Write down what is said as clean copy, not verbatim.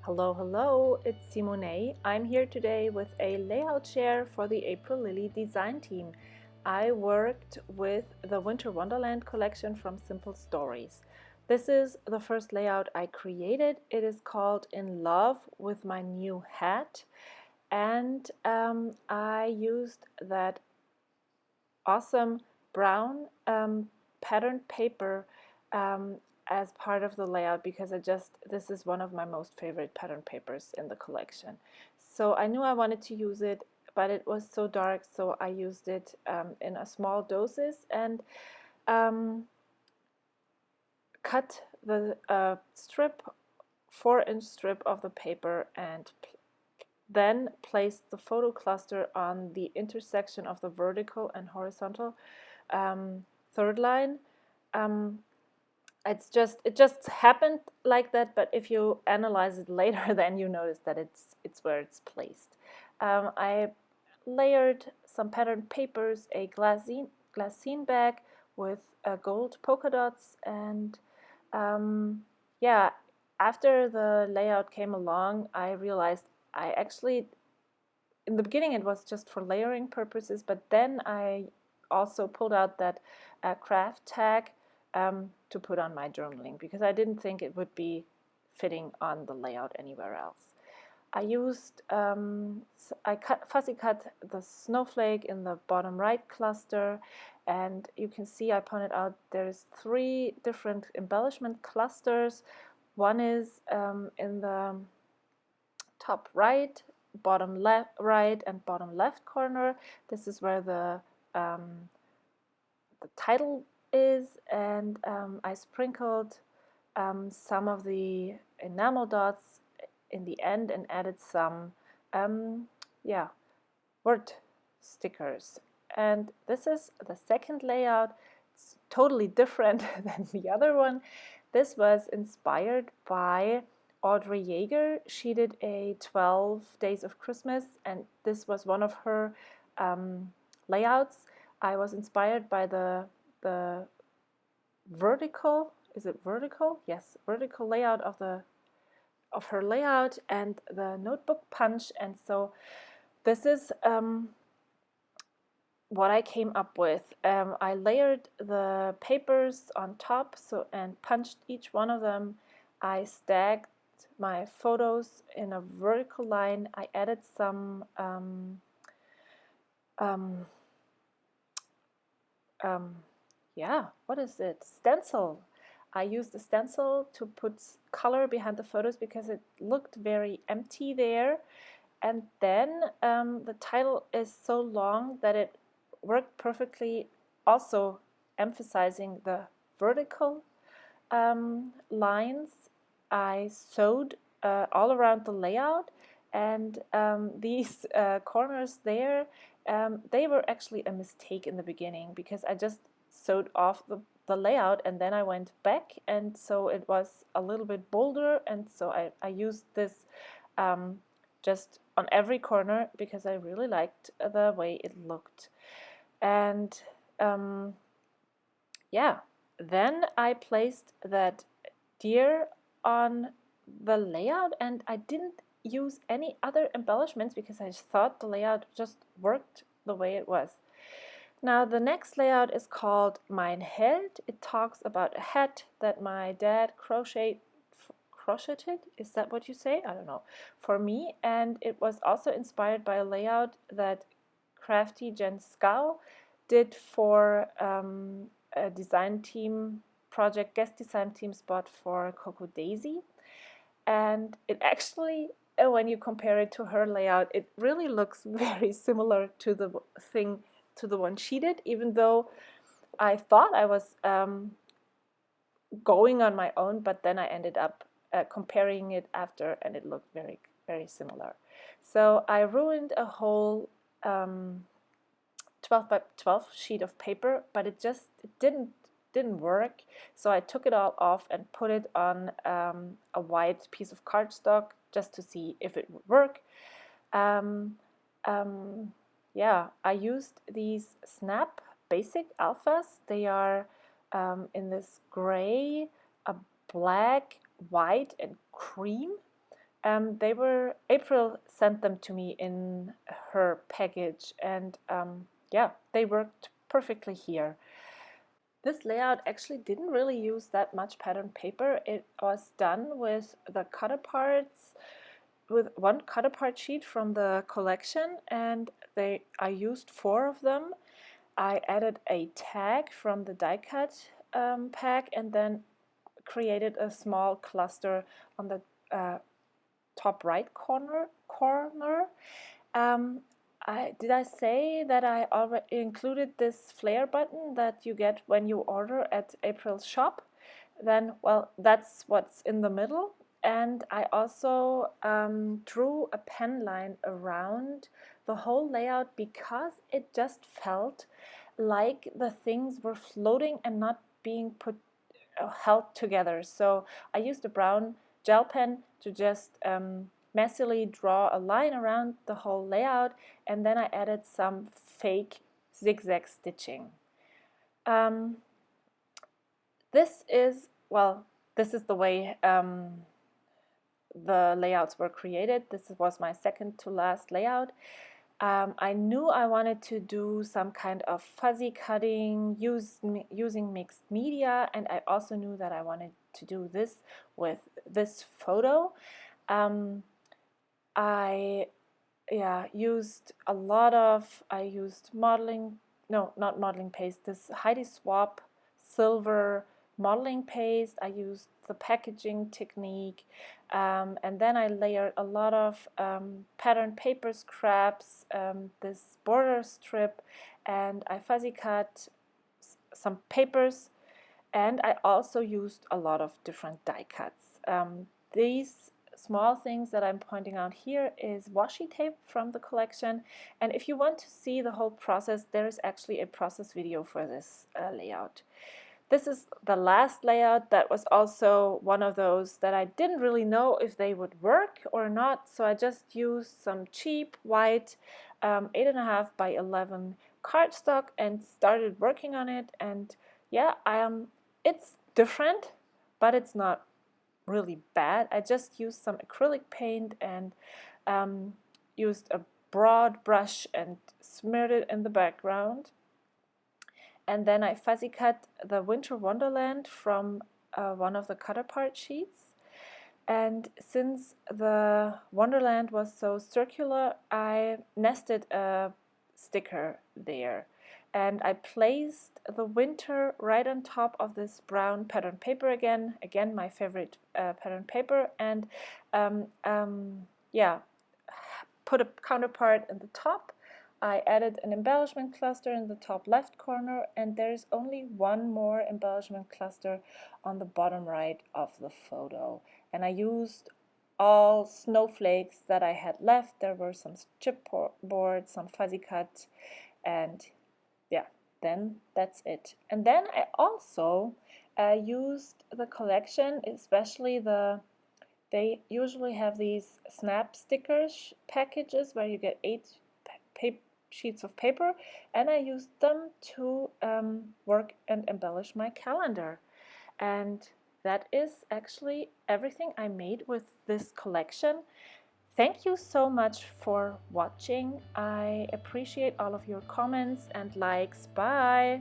Hello, hello, it's Simone. I'm here today with a layout share for the April Lilli Design Team. I worked with the Winter Wonderland collection from Simple Stories. This is the first layout I created. It is called In Love with My New Hat, and I used that awesome brown patterned paper as part of the layout because this is one of my most favorite pattern papers in the collection. So I knew I wanted to use it, but it was so dark, so I used it in a small doses and cut the 4-inch strip of the paper and then placed the photo cluster on the intersection of the vertical and horizontal third line. It just happened like that, but if you analyze it later, then you notice that it's where it's placed. I layered some patterned papers, a glassine bag with gold polka dots, and yeah, after the layout came along, I realized I actually, in the beginning it was just for layering purposes, but then I also pulled out that craft tag to put on my journaling because I didn't think it would be fitting on the layout anywhere else. I used, fussy cut the snowflake in the bottom right cluster, and you can see I pointed out there's 3 different embellishment clusters. One is in the top right, bottom left, right, and bottom left corner. This is where the title is, and I sprinkled some of the enamel dots in the end and added some word stickers. And this is the second layout. It's totally different than the other one. This was inspired by Audrey Jaeger. She did a 12 Days of Christmas, and this was one of her layouts. I was inspired by the vertical, is it vertical? Yes, vertical layout of her layout and the notebook punch, and so this is what I came up with. I layered the papers on top and punched each one of them. I stacked my photos in a vertical line. I added some what is it? Stencil. I used a stencil to put color behind the photos because it looked very empty there. And then the title is so long that it worked perfectly, also emphasizing the vertical lines. I sewed all around the layout, and these corners there, they were actually a mistake in the beginning because I just sewed off the layout and then I went back, and so it was a little bit bolder, and so I used this just on every corner because I really liked the way it looked. And then I placed that deer on the layout, and I didn't use any other embellishments because I thought the layout just worked the way it was. Now the next layout is called Mein Held. It talks about a hat that my dad crocheted, is that what you say? I don't know, for me, and it was also inspired by a layout that crafty Jen Scow did for a design team project, guest design team spot for Coco Daisy. And it actually, when you compare it to her layout, it really looks very similar to the one she did, even though I thought I was going on my own, but then I ended up comparing it after, and it looked very, very similar. So I ruined a whole 12 by 12 sheet of paper, but it didn't work. So I took it all off and put it on a white piece of cardstock just to see if it would work. I used these Snap Basic Alphas. They are in this gray, a black, white, and cream. April sent them to me in her package, and yeah, they worked perfectly here. This layout actually didn't really use that much pattern paper. It was done with the cut aparts, with one cut apart sheet from the collection, and I used 4 of them. I added a tag from the die cut pack, and then created a small cluster on the top right corner. Um, did I say that I already included this flare button that you get when you order at April's shop? Then, well, that's what's in the middle. And I also drew a pen line around the whole layout because it just felt like the things were floating and not being held together. So I used a brown gel pen to just messily draw a line around the whole layout, and then I added some fake zigzag stitching. This is the way the layouts were created. This was my second to last layout. I knew I wanted to do some kind of fuzzy cutting using mixed media, and I also knew that I wanted to do this with this photo. I used not modeling paste, this Heidi Swap silver modeling paste. I used the packaging technique, and then I layered a lot of pattern paper scraps, this border strip, and I fuzzy cut some papers, and I also used a lot of different die cuts. These small things that I'm pointing out here is washi tape from the collection, and if you want to see the whole process, there is actually a process video for this layout. This is the last layout that was also one of those that I didn't really know if they would work or not, so I just used some cheap white 8.5 by 11 cardstock and started working on it. And yeah, it's different, but it's not really bad. I just used some acrylic paint and used a broad brush and smeared it in the background. And then I fuzzy cut the Winter Wonderland from one of the cut apart sheets. And since the Wonderland was so circular, I nested a sticker there. And I placed the winter right on top of this brown pattern paper again my favorite pattern paper, and yeah, put a counterpart in the top. I added an embellishment cluster in the top left corner, and there's only one more embellishment cluster on the bottom right of the photo. And I used all snowflakes that I had left. There were some chipboard, some fuzzy cut, and yeah, then that's it. And then I also used the collection, especially they usually have these snap stickers packages where you get 8 sheets of paper, and I used them to work and embellish my calendar. And that is actually everything I made with this collection. Thank you so much for watching. I appreciate all of your comments and likes. Bye!